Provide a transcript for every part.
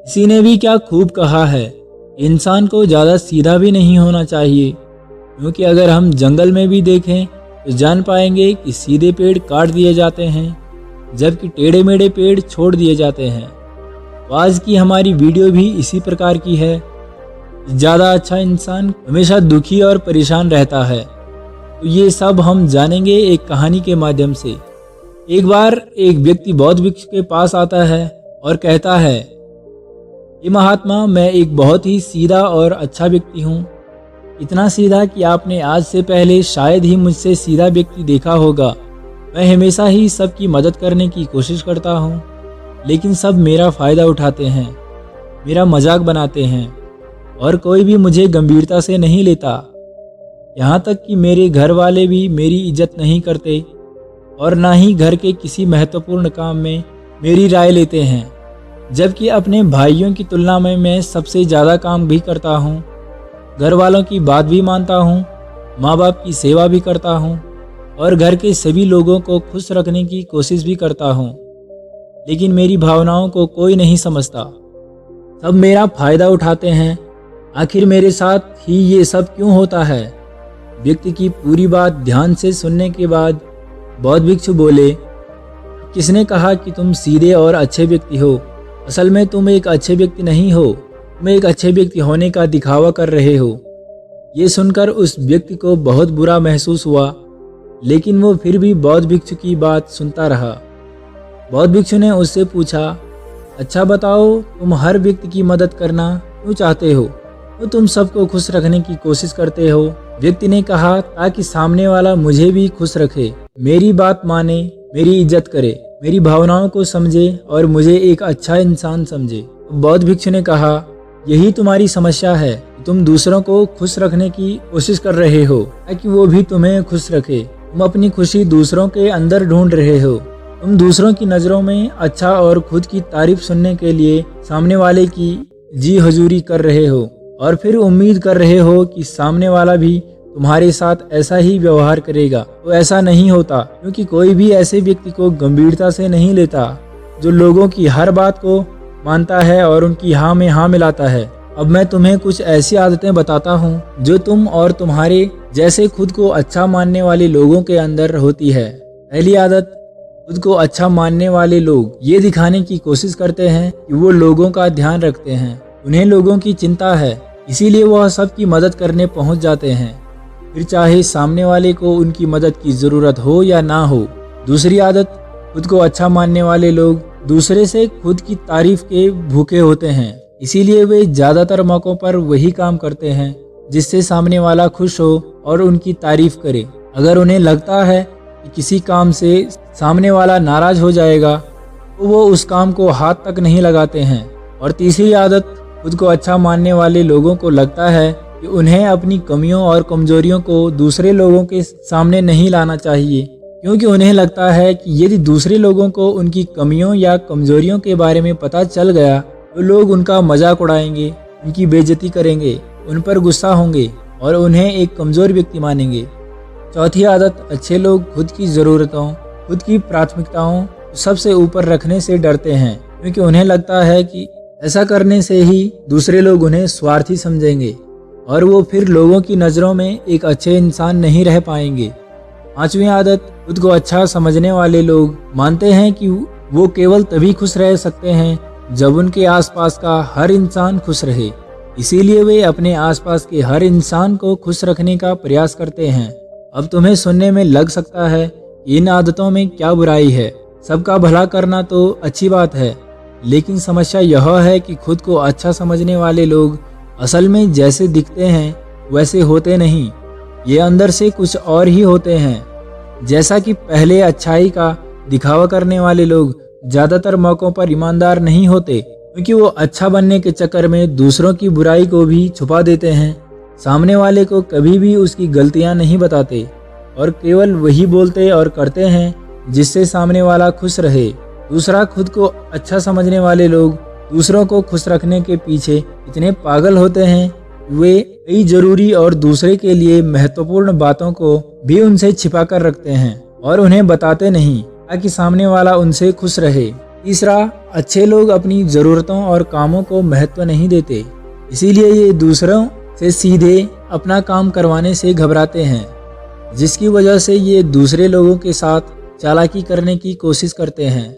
किसी ने भी क्या खूब कहा है, इंसान को ज़्यादा सीधा भी नहीं होना चाहिए, क्योंकि अगर हम जंगल में भी देखें तो जान पाएंगे कि सीधे पेड़ काट दिए जाते हैं जबकि टेढ़े मेढ़े पेड़ छोड़ दिए जाते हैं। तो आज की हमारी वीडियो भी इसी प्रकार की है। ज़्यादा अच्छा इंसान हमेशा दुखी और परेशान रहता है। तो ये सब हम जानेंगे एक कहानी के माध्यम से। एक बार एक व्यक्ति बौद्ध भिक्षु के पास आता है और कहता है, ये महात्मा, मैं एक बहुत ही सीधा और अच्छा व्यक्ति हूँ। इतना सीधा कि आपने आज से पहले शायद ही मुझसे सीधा व्यक्ति देखा होगा। मैं हमेशा ही सबकी मदद करने की कोशिश करता हूँ, लेकिन सब मेरा फ़ायदा उठाते हैं, मेरा मजाक बनाते हैं और कोई भी मुझे गंभीरता से नहीं लेता। यहाँ तक कि मेरे घर वाले भी मेरी इज्जत नहीं करते और ना ही घर के किसी महत्वपूर्ण काम में मेरी राय लेते हैं, जबकि अपने भाइयों की तुलना में मैं सबसे ज़्यादा काम भी करता हूँ, घर वालों की बात भी मानता हूँ, माँ बाप की सेवा भी करता हूँ और घर के सभी लोगों को खुश रखने की कोशिश भी करता हूँ। लेकिन मेरी भावनाओं को कोई नहीं समझता, सब मेरा फ़ायदा उठाते हैं। आखिर मेरे साथ ही ये सब क्यों होता है? व्यक्ति की पूरी बात ध्यान से सुनने के बाद बौद्ध भिक्षु बोले, किसने कहा कि तुम सीधे और अच्छे व्यक्ति हो? असल में तुम एक अच्छे व्यक्ति नहीं हो, तुम एक अच्छे व्यक्ति होने का दिखावा कर रहे हो। ये सुनकर उस व्यक्ति को बहुत बुरा महसूस हुआ, लेकिन वो फिर भी बौद्ध भिक्षु की बात सुनता रहा। बौद्ध भिक्षु ने उससे पूछा, अच्छा बताओ, तुम हर व्यक्ति की मदद करना क्यों चाहते हो? तो तुम सबको खुश रखने की कोशिश करते हो। व्यक्ति ने कहा, ताकि सामने वाला मुझे भी खुश रखे, मेरी बात माने, मेरी इज्जत करे, मेरी भावनाओं को समझे और मुझे एक अच्छा इंसान समझे। बौद्ध भिक्षु ने कहा, यही तुम्हारी समस्या है, तुम दूसरों को खुश रखने की कोशिश कर रहे हो ताकि वो भी तुम्हें खुश रखे। तुम अपनी खुशी दूसरों के अंदर ढूंढ रहे हो। तुम दूसरों की नज़रों में अच्छा और खुद की तारीफ सुनने के लिए सामने वाले की जी हजूरी कर रहे हो और फिर उम्मीद कर रहे हो कि सामने वाला भी तुम्हारे साथ ऐसा ही व्यवहार करेगा। तो ऐसा नहीं होता, क्योंकि कोई भी ऐसे व्यक्ति को गंभीरता से नहीं लेता जो लोगों की हर बात को मानता है और उनकी हाँ में हाँ मिलाता है। अब मैं तुम्हें कुछ ऐसी आदतें बताता हूँ जो तुम और तुम्हारे जैसे खुद को अच्छा मानने वाले लोगों के अंदर होती है। पहली आदत, खुद को अच्छा मानने वाले लोग ये दिखाने की कोशिश करते हैं कि वो लोगों का ध्यान रखते हैं, उन्हें लोगों की चिंता है, इसीलिए वह सबकी मदद करने पहुंच जाते हैं, फिर चाहे सामने वाले को उनकी मदद की ज़रूरत हो या ना हो। दूसरी आदत, खुद को अच्छा मानने वाले लोग दूसरे से खुद की तारीफ के भूखे होते हैं, इसीलिए वे ज़्यादातर मौक़ों पर वही काम करते हैं जिससे सामने वाला खुश हो और उनकी तारीफ करे। अगर उन्हें लगता है कि किसी काम से सामने वाला नाराज़ हो जाएगा तो वो उस काम को हाथ तक नहीं लगाते हैं। और तीसरी आदत, खुद को अच्छा मानने वाले लोगों को लगता है कि उन्हें अपनी कमियों और कमजोरियों को दूसरे लोगों के सामने नहीं लाना चाहिए, क्योंकि उन्हें लगता है कि यदि दूसरे लोगों को उनकी कमियों या कमजोरियों के बारे में पता चल गया तो लोग उनका मजाक उड़ाएंगे, उनकी बेइज्जती करेंगे, उन पर गुस्सा होंगे और उन्हें एक कमज़ोर व्यक्ति मानेंगे। चौथी आदत, अच्छे लोग खुद की ज़रूरतों, खुद की प्राथमिकताओं सबसे ऊपर रखने से डरते हैं, क्योंकि उन्हें लगता है कि ऐसा करने से ही दूसरे लोग उन्हें स्वार्थी समझेंगे और वो फिर लोगों की नज़रों में एक अच्छे इंसान नहीं रह पाएंगे। पांचवी आदत, खुद को अच्छा समझने वाले लोग मानते हैं कि वो केवल तभी खुश रह सकते हैं जब उनके आसपास का हर इंसान खुश रहे, इसीलिए वे अपने आसपास के हर इंसान को खुश रखने का प्रयास करते हैं। अब तुम्हें सुनने में लग सकता है कि इन आदतों में क्या बुराई है, सबका भला करना तो अच्छी बात है, लेकिन समस्या यह है कि खुद को अच्छा समझने वाले लोग असल में जैसे दिखते हैं वैसे होते नहीं, ये अंदर से कुछ और ही होते हैं। जैसा कि पहले अच्छाई का दिखावा करने वाले लोग ज़्यादातर मौक़ों पर ईमानदार नहीं होते, क्योंकि वो अच्छा बनने के चक्कर में दूसरों की बुराई को भी छुपा देते हैं, सामने वाले को कभी भी उसकी गलतियां नहीं बताते और केवल वही बोलते और करते हैं जिससे सामने वाला खुश रहे। दूसरा, खुद को अच्छा समझने वाले लोग दूसरों को खुश रखने के पीछे इतने पागल होते हैं, वे कई जरूरी और दूसरे के लिए महत्वपूर्ण बातों को भी उनसे छिपा कर रखते हैं और उन्हें बताते नहीं, ताकि सामने वाला उनसे खुश रहे। तीसरा, अच्छे लोग अपनी ज़रूरतों और कामों को महत्व नहीं देते, इसीलिए ये दूसरों से सीधे अपना काम करवाने से घबराते हैं, जिसकी वजह से ये दूसरे लोगों के साथ चालाकी करने की कोशिश करते हैं।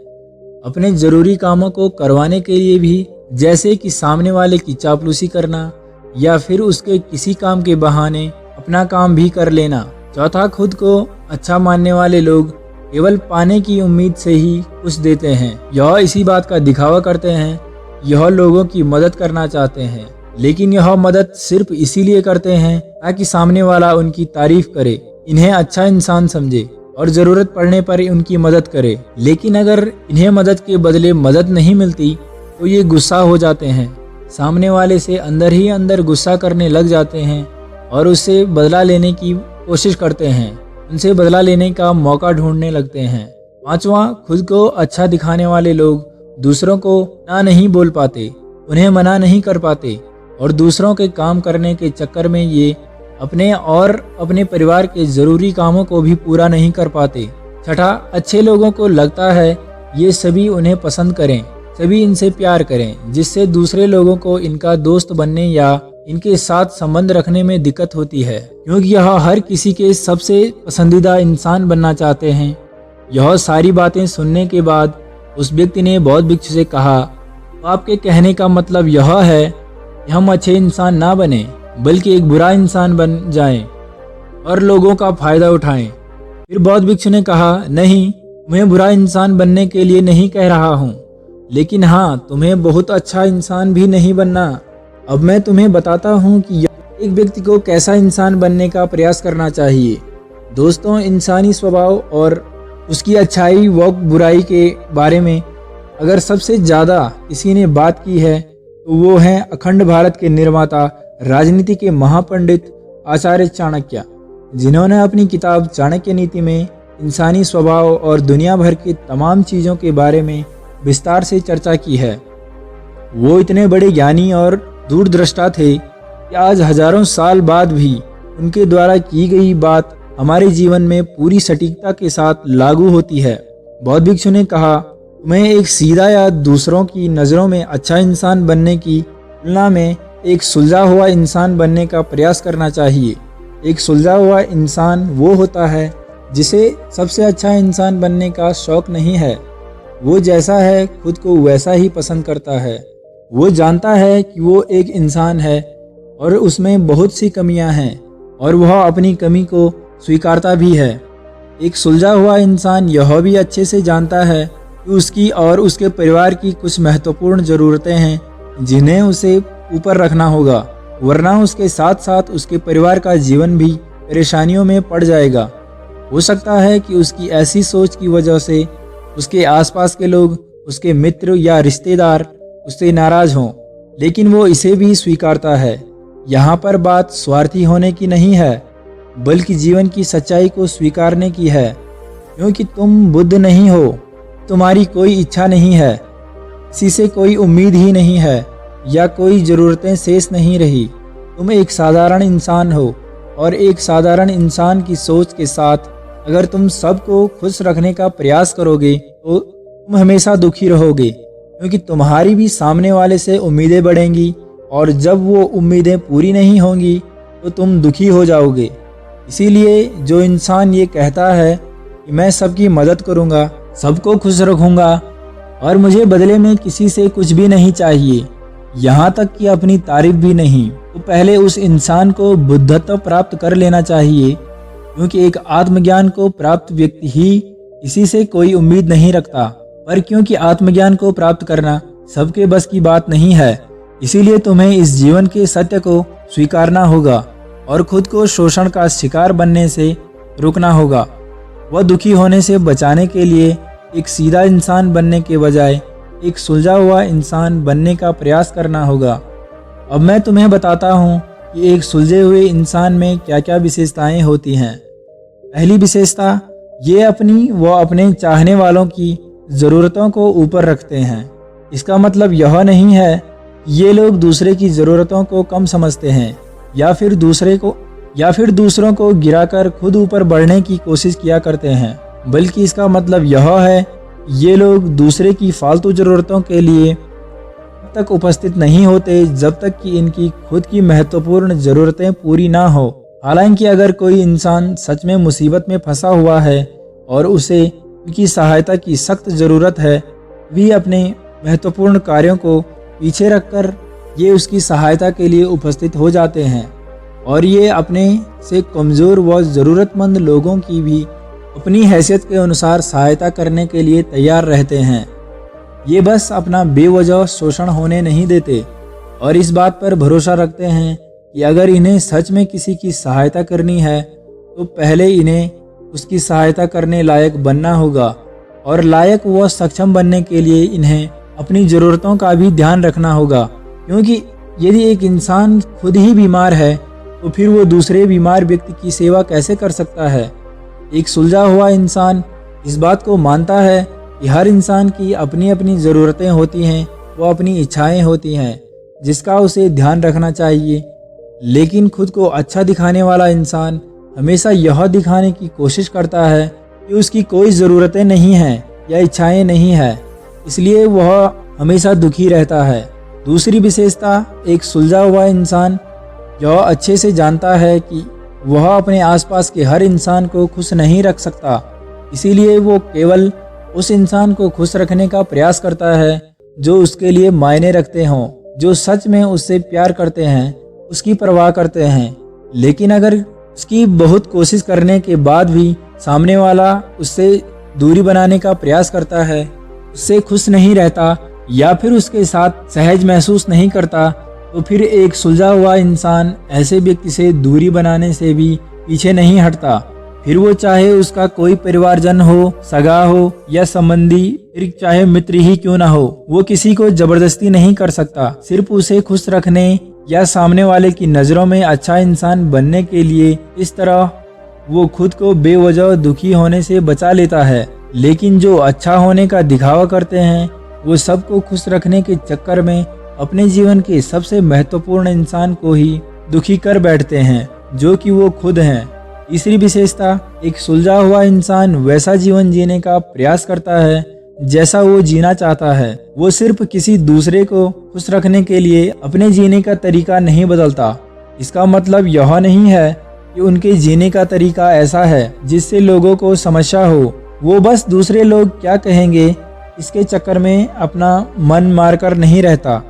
अपने ज़रूरी कामों को करवाने के लिए भी, जैसे कि सामने वाले की चापलूसी करना या फिर उसके किसी काम के बहाने अपना काम भी कर लेना। चौथा, खुद को अच्छा मानने वाले लोग केवल पाने की उम्मीद से ही कुछ देते हैं। यह इसी बात का दिखावा करते हैं, यह लोगों की मदद करना चाहते हैं, लेकिन यह मदद सिर्फ इसीलिए करते हैं ताकि सामने वाला उनकी तारीफ करे, इन्हें अच्छा इंसान समझे और ज़रूरत पड़ने पर उनकी मदद करे। लेकिन अगर इन्हें मदद के बदले मदद नहीं मिलती तो ये गुस्सा हो जाते हैं, सामने वाले से अंदर ही अंदर गुस्सा करने लग जाते हैं और उससे बदला लेने की कोशिश करते हैं, उनसे बदला लेने का मौका ढूंढने लगते हैं। पांचवा, खुद को अच्छा दिखाने वाले लोग दूसरों को ना नहीं बोल पाते, उन्हें मना नहीं कर पाते और दूसरों के काम करने के चक्कर में ये अपने और अपने परिवार के ज़रूरी कामों को भी पूरा नहीं कर पाते। छठा, अच्छे लोगों को लगता है ये सभी उन्हें पसंद करें, सभी इनसे प्यार करें, जिससे दूसरे लोगों को इनका दोस्त बनने या इनके साथ संबंध रखने में दिक्कत होती है, क्योंकि यह हर किसी के सबसे पसंदीदा इंसान बनना चाहते हैं। यह सारी बातें सुनने के बाद उस व्यक्ति ने बौद्ध भिक्षु से कहा, तो आपके कहने का मतलब यह है कि हम अच्छे इंसान ना बने बल्कि एक बुरा इंसान बन जाएं और लोगों का फायदा उठाएं। फिर बौद्ध भिक्षु ने कहा, नहीं, मैं बुरा इंसान बनने के लिए नहीं कह रहा हूँ, लेकिन हाँ, तुम्हें बहुत अच्छा इंसान भी नहीं बनना। अब मैं तुम्हें बताता हूँ कि एक व्यक्ति को कैसा इंसान बनने का प्रयास करना चाहिए। दोस्तों, इंसानी स्वभाव और उसकी अच्छाई व बुराई के बारे में अगर सबसे ज़्यादा किसी ने बात की है तो वो हैं अखंड भारत के निर्माता, राजनीति के महापंडित आचार्य चाणक्य, जिन्होंने अपनी किताब चाणक्य नीति में इंसानी स्वभाव और दुनिया भर की तमाम चीज़ों के बारे में विस्तार से चर्चा की है। वो इतने बड़े ज्ञानी और दूरदृष्टा थे कि आज हजारों साल बाद भी उनके द्वारा की गई बात हमारे जीवन में पूरी सटीकता के साथ लागू होती है। बौद्ध भिक्षु ने कहा, तुम्हें एक सीधा या दूसरों की नज़रों में अच्छा इंसान बनने की तुलना में एक सुलझा हुआ इंसान बनने का प्रयास करना चाहिए। एक सुलझा हुआ इंसान वो होता है जिसे सबसे अच्छा इंसान बनने का शौक नहीं है। वो जैसा है खुद को वैसा ही पसंद करता है। वो जानता है कि वो एक इंसान है और उसमें बहुत सी कमियां हैं और वह अपनी कमी को स्वीकारता भी है। एक सुलझा हुआ इंसान यह भी अच्छे से जानता है कि उसकी और उसके परिवार की कुछ महत्वपूर्ण ज़रूरतें हैं जिन्हें उसे ऊपर रखना होगा, वरना उसके साथ साथ उसके परिवार का जीवन भी परेशानियों में पड़ जाएगा। हो सकता है कि उसकी ऐसी सोच की वजह से उसके आसपास के लोग, उसके मित्र या रिश्तेदार उससे नाराज हों, लेकिन वो इसे भी स्वीकारता है। यहाँ पर बात स्वार्थी होने की नहीं है, बल्कि जीवन की सच्चाई को स्वीकारने की है। क्योंकि तुम बुद्ध नहीं हो, तुम्हारी कोई इच्छा नहीं है, किसी से कोई उम्मीद ही नहीं है या कोई ज़रूरतें शेष नहीं रही। तुम एक साधारण इंसान हो और एक साधारण इंसान की सोच के साथ अगर तुम सबको खुश रखने का प्रयास करोगे तो तुम हमेशा दुखी रहोगे, क्योंकि तुम्हारी भी सामने वाले से उम्मीदें बढ़ेंगी और जब वो उम्मीदें पूरी नहीं होंगी तो तुम दुखी हो जाओगे। इसीलिए जो इंसान ये कहता है कि मैं सबकी मदद करूँगा, सबको खुश रखूँगा और मुझे बदले में किसी से कुछ भी नहीं चाहिए, यहाँ तक कि अपनी तारीफ भी नहीं, तो पहले उस इंसान को बुद्धत्व प्राप्त कर लेना चाहिए। क्योंकि एक आत्मज्ञान को प्राप्त व्यक्ति ही किसी से कोई उम्मीद नहीं रखता, पर क्योंकि आत्मज्ञान को प्राप्त करना सबके बस की बात नहीं है, इसीलिए तुम्हें इस जीवन के सत्य को स्वीकारना होगा और खुद को शोषण का शिकार बनने से रुकना होगा। वह दुखी होने से बचाने के लिए एक सीधा इंसान बनने के बजाय एक सुलझा हुआ इंसान बनने का प्रयास करना होगा। अब मैं तुम्हें बताता हूँ कि एक सुलझे हुए इंसान में क्या क्या विशेषताएं होती हैं। पहली विशेषता, ये अपनी व अपने चाहने वालों की ज़रूरतों को ऊपर रखते हैं। इसका मतलब यह नहीं है कि ये लोग दूसरे की ज़रूरतों को कम समझते हैं या फिर दूसरों को गिराकर खुद ऊपर बढ़ने की कोशिश किया करते हैं, बल्कि इसका मतलब यह है ये लोग दूसरे की फालतू ज़रूरतों के लिए तब तक उपस्थित नहीं होते जब तक कि इनकी खुद की महत्वपूर्ण ज़रूरतें पूरी ना हो। हालांकि अगर कोई इंसान सच में मुसीबत में फंसा हुआ है और उसे उनकी सहायता की सख्त ज़रूरत है, भी अपने महत्वपूर्ण कार्यों को पीछे रखकर ये उसकी सहायता के लिए उपस्थित हो जाते हैं और ये अपने से कमज़ोर व ज़रूरतमंद लोगों की भी अपनी हैसियत के अनुसार सहायता करने के लिए तैयार रहते हैं। ये बस अपना बेवजह शोषण होने नहीं देते और इस बात पर भरोसा रखते हैं कि अगर इन्हें सच में किसी की सहायता करनी है तो पहले इन्हें उसकी सहायता करने लायक बनना होगा और लायक व सक्षम बनने के लिए इन्हें अपनी ज़रूरतों का भी ध्यान रखना होगा। क्योंकि यदि एक इंसान खुद ही बीमार है तो फिर वो दूसरे बीमार व्यक्ति की सेवा कैसे कर सकता है। एक सुलझा हुआ इंसान इस बात को मानता है कि हर इंसान की अपनी अपनी ज़रूरतें होती हैं, वो अपनी इच्छाएं होती हैं जिसका उसे ध्यान रखना चाहिए। लेकिन खुद को अच्छा दिखाने वाला इंसान हमेशा यह दिखाने की कोशिश करता है कि उसकी कोई ज़रूरतें नहीं हैं या इच्छाएं नहीं हैं, इसलिए वह हमेशा दुखी रहता है। दूसरी विशेषता, एक सुलझा हुआ इंसान यह अच्छे से जानता है कि वह अपने आसपास के हर इंसान को खुश नहीं रख सकता, इसीलिए वो केवल उस इंसान को खुश रखने का प्रयास करता है जो उसके लिए मायने रखते हों, जो सच में उससे प्यार करते हैं, उसकी परवाह करते हैं। लेकिन अगर उसकी बहुत कोशिश करने के बाद भी सामने वाला उससे दूरी बनाने का प्रयास करता है, उससे खुश नहीं रहता या फिर उसके साथ सहज महसूस नहीं करता, तो फिर एक सुलझा हुआ इंसान ऐसे व्यक्ति से दूरी बनाने से भी पीछे नहीं हटता। फिर वो चाहे उसका कोई परिवारजन हो, सगा हो या संबंधी, फिर चाहे मित्र ही क्यों ना हो, वो किसी को जबरदस्ती नहीं कर सकता। सिर्फ उसे खुश रखने या सामने वाले की नज़रों में अच्छा इंसान बनने के लिए इस तरह वो खुद को बेवजह दुखी होने से बचा लेता है। लेकिन जो अच्छा होने का दिखावा करते हैं वो सबको खुश रखने के चक्कर में अपने जीवन के सबसे महत्वपूर्ण इंसान को ही दुखी कर बैठते हैं, जो कि वो खुद हैं। तीसरी विशेषता, एक सुलझा हुआ इंसान वैसा जीवन जीने का प्रयास करता है जैसा वो जीना चाहता है। वो सिर्फ किसी दूसरे को खुश रखने के लिए अपने जीने का तरीका नहीं बदलता। इसका मतलब यह नहीं है कि उनके जीने का तरीका ऐसा है जिससे लोगों को समस्या हो। वो बस दूसरे लोग क्या कहेंगे इसके चक्कर में अपना मन मारकर नहीं रहता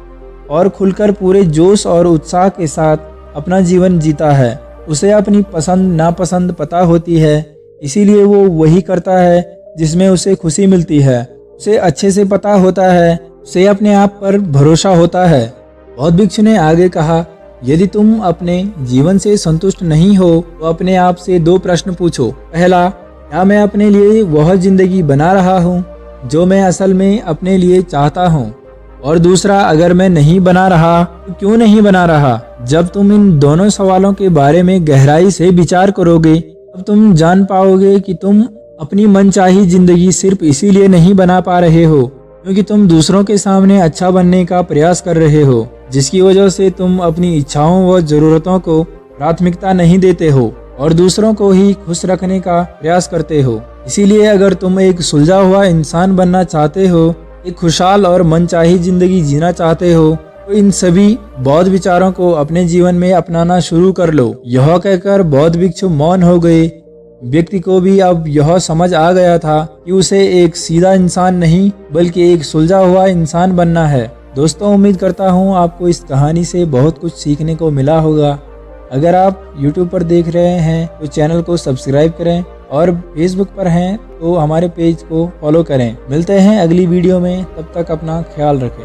और खुलकर पूरे जोश और उत्साह के साथ अपना जीवन जीता है। उसे अपनी पसंद नापसंद पता होती है, इसीलिए वो वही करता है जिसमें उसे खुशी मिलती है। उसे अच्छे से पता होता है, उसे अपने आप पर भरोसा होता है। बौद्ध भिक्षु ने आगे कहा, यदि तुम अपने जीवन से संतुष्ट नहीं हो तो अपने आप से 2 प्रश्न पूछो। पहला, क्या मैं अपने लिए वह जिंदगी बना रहा हूँ जो मैं असल में अपने लिए चाहता हूँ? और दूसरा, अगर मैं नहीं बना रहा तो क्यों नहीं बना रहा? जब तुम इन दोनों सवालों के बारे में गहराई से विचार करोगे तब तुम जान पाओगे कि तुम अपनी मनचाही जिंदगी सिर्फ इसीलिए नहीं बना पा रहे हो क्योंकि तुम दूसरों के सामने अच्छा बनने का प्रयास कर रहे हो, जिसकी वजह से तुम अपनी इच्छाओं व जरूरतों को प्राथमिकता नहीं देते हो और दूसरों को ही खुश रखने का प्रयास करते हो। इसीलिए अगर तुम एक सुलझा हुआ इंसान बनना चाहते हो, एक खुशहाल और मनचाही जिंदगी जीना चाहते हो, तो इन सभी बौद्ध विचारों को अपने जीवन में अपनाना शुरू कर लो। यह कहकर बौद्ध भिक्षु मौन हो गए। व्यक्ति को भी अब यह समझ आ गया था कि उसे एक सीधा इंसान नहीं बल्कि एक सुलझा हुआ इंसान बनना है। दोस्तों, उम्मीद करता हूँ आपको इस कहानी से बहुत कुछ सीखने को मिला होगा। अगर आप YouTube पर देख रहे हैं तो चैनल को सब्सक्राइब करें और Facebook पर हैं तो हमारे पेज को फॉलो करें। मिलते हैं अगली वीडियो में, तब तक अपना ख्याल रखें।